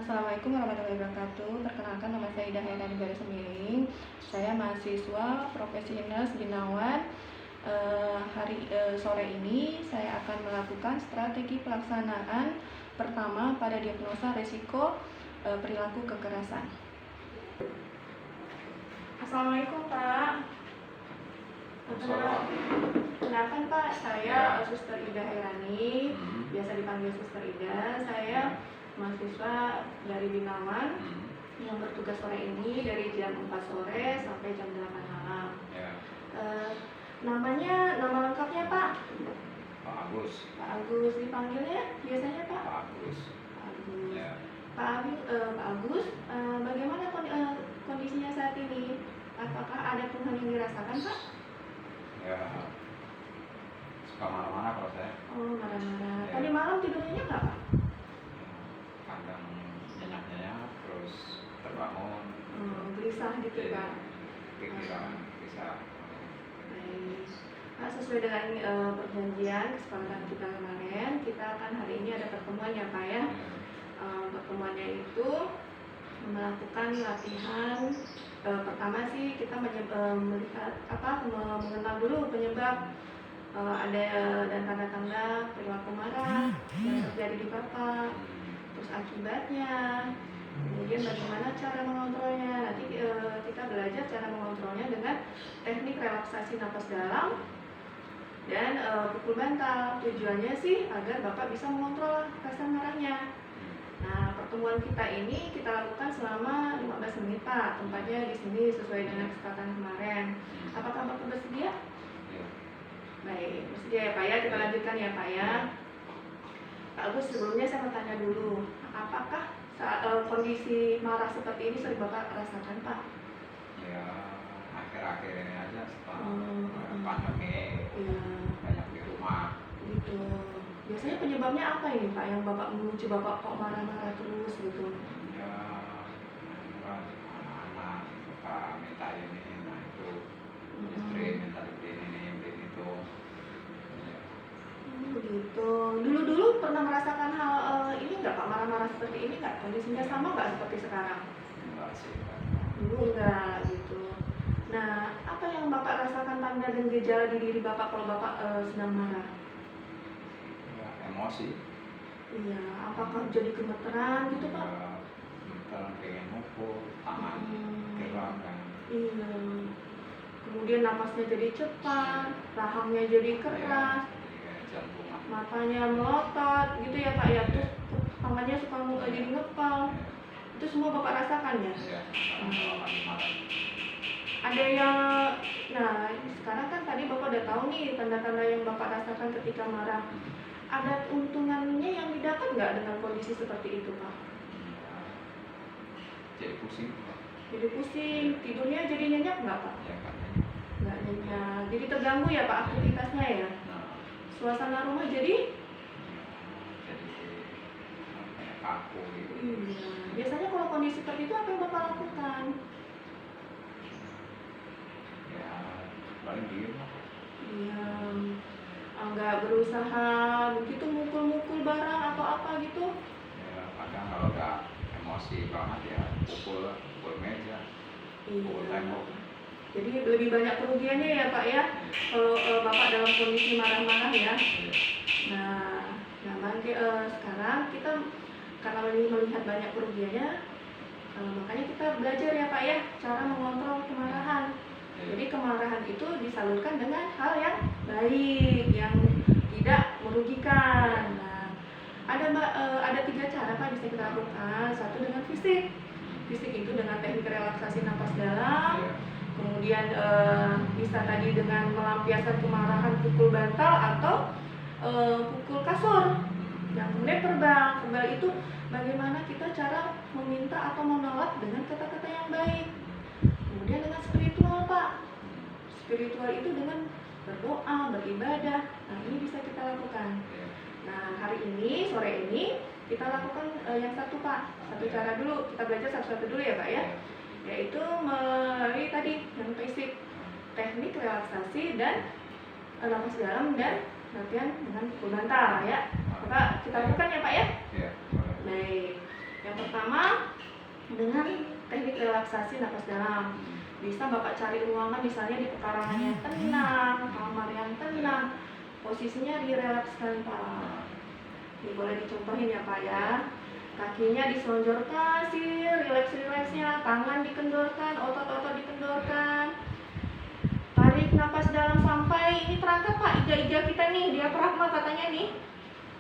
Assalamualaikum warahmatullahi wabarakatuh. Perkenalkan, nama saya Ida Hairani Garis Semiling. Saya mahasiswa profesional Binawan. Sore ini saya akan melakukan strategi pelaksanaan pertama pada diagnosa risiko perilaku kekerasan. Assalamualaikum Pak. Kenalkan Pak, saya Suster Ida Hairani, biasa dipanggil Suster Ida. Saya mahasiswa dari Binawan yang bertugas sore ini dari jam 4 sore sampai jam 8 malam. Nama lengkapnya Pak? Pak Agus. Pak Agus, dipanggilnya biasanya Pak? Pak Agus. Pak Agus. Ya. Pak Agus, bagaimana kondisinya saat ini? Apakah ada keluhan yang dirasakan Pak? Ya, suka marah-marah kalau saya. Oh, marah-marah. Ya. Tadi malam tidurnya nggak Pak? Kadang nyenyak-nyenyak, terus terbangun. Gelisah gitu Pak? Pikiran bisa. Baik. Nah, sesuai dengan perjanjian kesepakatan kita kemarin, kita akan hari ini ada pertemuan ya Pak ya. Pertemuannya itu melakukan latihan. Pertama sih kita melihat mengenal dulu penyebab ada dan tanda-tanda perilaku marah yang terjadi di Bapak, terus akibatnya, kemudian bagaimana cara mengontrolnya. Nanti kita belajar cara mengontrolnya dengan teknik relaksasi napas dalam dan pukul bantal. Tujuannya sih agar Bapak bisa mengontrol rasa marahnya. Nah, pertemuan kita ini kita lakukan selama 15 menit Pak. Tempatnya di sini sesuai dengan kesepakatan kemarin. Apakah Bapak bersedia? Ya. Baik, bersedia ya Pak ya. Kita lanjutkan ya Pak ya. Pak Agus, sebelumnya saya mau tanya dulu, apakah kondisi marah seperti ini sering Bapak rasakan Pak? Ya, akhir-akhir ini aja setelah pandemi, Iya. banyak di rumah. Gitu. Biasanya penyebabnya apa ini Pak yang Bapak memicu Bapak kok marah-marah terus gitu? Ya, anak-anak suka minta ini, nah itu. Istri minta beliin ini, beliin itu. Ya. Begitu. Dulu pernah merasakan hal ini nggak Pak, marah-marah seperti ini nggak? Kondisinya sama nggak seperti sekarang? Enggak sih. Dulu enggak gitu. Nah, apa yang Bapak rasakan tanda dan gejala di diri Bapak kalau Bapak sedang marah? Ya, emosi. Iya, apakah jadi gemeteran gitu Pak? Ya, gemeteran, pengen mukul, tangan gerak kan. Iya. Kemudian napasnya jadi cepat, rahangnya jadi keras, matanya melotot gitu ya Pak ya. Terus tangannya suka jadi ngepal. Itu semua Bapak rasakan ya? Iya, kalau lagi marah. Ada yang, nah sekarang kan tadi Bapak udah tahu nih tanda-tanda yang Bapak rasakan ketika marah. Ada keuntungannya yang didapat nggak dengan kondisi seperti itu Pak? Jadi pusing. Jadi pusing, tidurnya jadi nyenyak nggak Pak? Ya kan. Nggak nyenyak, jadi terganggu ya Pak aktivitasnya ya? Nah, Suasana rumah jadi? jadi kayak kaku gitu. Iya. Biasanya kalau kondisi seperti itu apa yang Bapak lakukan? Ya, paling diem lah. Iya. Nggak berusaha begitu mukul-mukul barang atau apa gitu? Ya, kadang kalau udah emosi banget ya pukul meja, pukul tembok. Jadi lebih banyak kerugiannya ya Pak ya, kalau Bapak dalam kondisi marah-marah ya. Nah sekarang kita karena melihat banyak kerugiannya, makanya kita belajar ya Pak ya, cara mengontrol kemarahan. Jadi kemarahan itu disalurkan dengan hal yang baik, yang tidak merugikan. Nah, ada 3 cara Pak bisa kita lakukan. Satu dengan fisik itu dengan teknik relaksasi napas dalam. Kemudian bisa tadi dengan melampiaskan kemarahan pukul bantal atau pukul kasur. Yang kemudian verbal itu bagaimana kita cara meminta atau menolak dengan kata-kata yang baik. Kemudian dengan spiritual Pak. Spiritual itu dengan berdoa, beribadah. Nah ini bisa kita lakukan. Nah hari ini, sore ini kita lakukan yang satu Pak. Satu cara dulu, kita belajar satu-satu dulu ya Pak ya. Yaitu melalui tadi yang basic, teknik relaksasi dan napas dalam dan latihan dengan pukul bantal ya. Maka kita lakukan ya Pak ya. Baik. Yang pertama dengan teknik relaksasi napas dalam. Bisa Bapak cari ruangan misalnya di pekarangan yang tenang, kamar yang tenang, posisinya direlakskan Pak. Ini boleh dicontohin ya Pak ya. Kakinya diselonjorkan sih, rileks-rileksnya, tangan dikendorkan, otot-otot dikendorkan. Tarik napas dalam sampai ini terangkat Pak, iga-iga kita nih, diafragma katanya nih.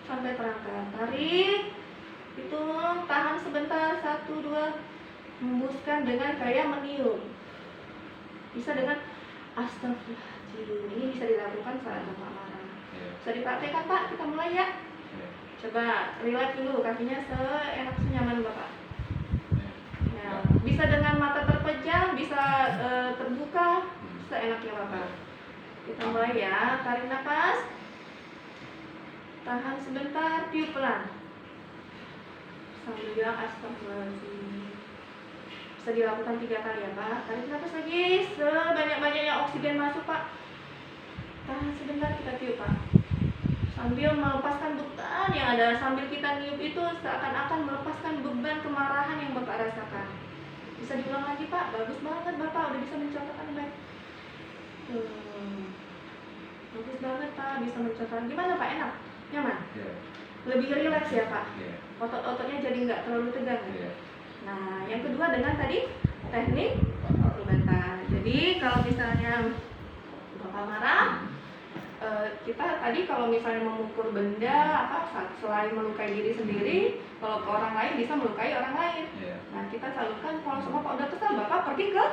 Sampai terangkat. Tarik, hitung, tahan sebentar, 1, 2, hembuskan dengan kayak meniup. Bisa dengan astagfirullahaladzim. Ini bisa dilakukan saat Bapak marah. Bisa dipraktekkan Pak, kita mulai ya. Coba relax dulu kakinya seenak senyaman Bapak. Ya, bisa dengan mata terpejam, bisa terbuka, seenaknya Bapak. Kita mulai ya, tarik nafas, tahan sebentar, tiup pelan. Sambil bilang astagfirullahaladzim. Bisa dilakukan 3 kali ya Pak. Tarik nafas lagi, sebanyak-banyaknya oksigen masuk Pak. Tahan sebentar, kita tiup Pak. Sambil melepaskan beban yang ada, sambil kita niup itu seakan-akan melepaskan beban kemarahan yang Bapak rasakan. Bisa diulang lagi Pak, bagus banget Bapak, udah bisa mencontohkan baik. Bagus banget Pak, bisa mencontohkan. Gimana Pak, enak? Nyaman? Lebih rileks ya Pak? Otot-ototnya jadi nggak terlalu tegang ya? Nah, yang kedua dengan tadi teknik pukul bantal. Jadi kalau misalnya Bapak marah, kita tadi kalau misalnya memukul benda selain melukai diri sendiri, kalau ke orang lain bisa melukai orang lain. Nah, kita salurkan kalau Bapak udah kesal, Bapak pergi ke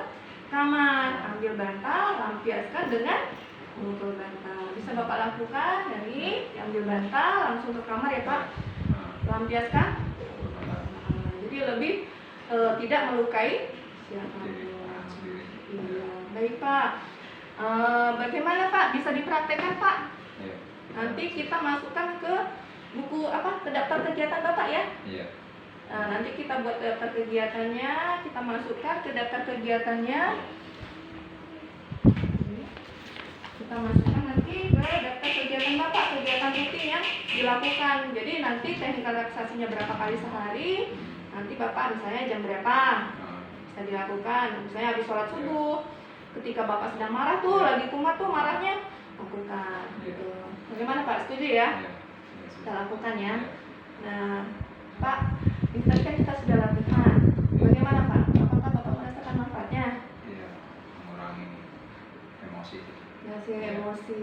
kamar, ambil bantal, lampiaskan dengan memukul bantal. Bisa Bapak lakukan dari ambil bantal langsung ke kamar ya Pak, lampiaskan. Jadi lebih tidak melukai siapapun. Iya, baik Pak. Bagaimana Pak? Bisa dipraktekkan Pak? Nanti kita masukkan ke buku ke daftar kegiatan Bapak ya? Nah, nanti kita buat daftar kegiatannya, kita masukkan ke daftar kegiatannya. Kita masukkan nanti ke daftar kegiatan Bapak, kegiatan rutin yang dilakukan. Jadi nanti teknik relaksasinya berapa kali sehari, nanti Bapak misalnya jam berapa bisa dilakukan. Misalnya habis sholat subuh, ketika Bapak sedang marah tuh, lagi kumat tuh marahnya, lakukan gitu. Bagaimana Pak? Setuju ya? Kita lakukan ya. Nah Pak, ini tadi kan kita sudah lakukan. Bagaimana Pak? Apakah Bapak merasakan manfaatnya? Iya, mengurangi emosi. Ngasih emosi,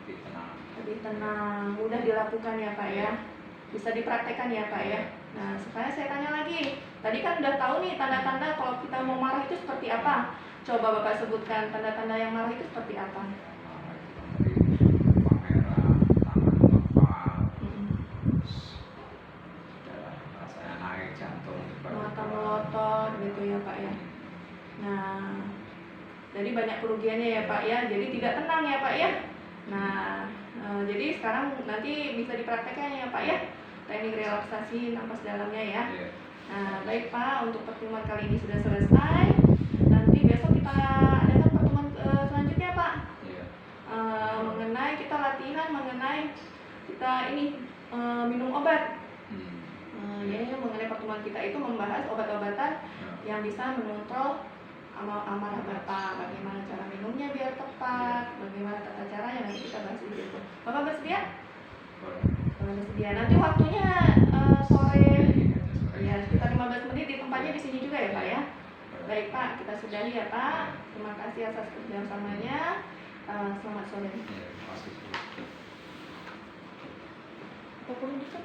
Lebih tenang. lebih tenang, mudah dilakukan ya Pak ya. Bisa dipraktekkan ya Pak ya. Nah, sekarang saya tanya lagi. Tadi kan udah tahu nih tanda-tanda kalau kita mau marah itu seperti apa. Coba Bapak sebutkan tanda-tanda yang marah itu seperti apa. Rasanya naik jantung, Mata melotot gitu ya Pak ya. Nah, jadi banyak kerugiannya ya Pak ya. Jadi tidak tenang ya Pak ya. Nah, jadi sekarang nanti bisa dipraktekkan ya Pak ya, teknik relaksasi napas dalamnya ya. Nah, baik Pak, untuk pertemuan kali ini sudah selesai. Nanti besok kita adakan pertemuan selanjutnya Pak. Mengenai kita latihan mengenai kita ini minum obat. Jadi mengenai pertemuan kita itu membahas obat-obatan yang bisa mengontrol amarah Bapak. Bagaimana cara minumnya biar tepat, bagaimana tata caranya, nanti kita bahas di situ. Bapak bersedia? Bersedia. Nanti waktunya sore ya, sekitar 15 menit di tempatnya di sini juga ya Pak ya. Baik Pak, kita sudahi ya Pak. Terima kasih atas kerjasamanya. Selamat sore. Apa perlu dicek?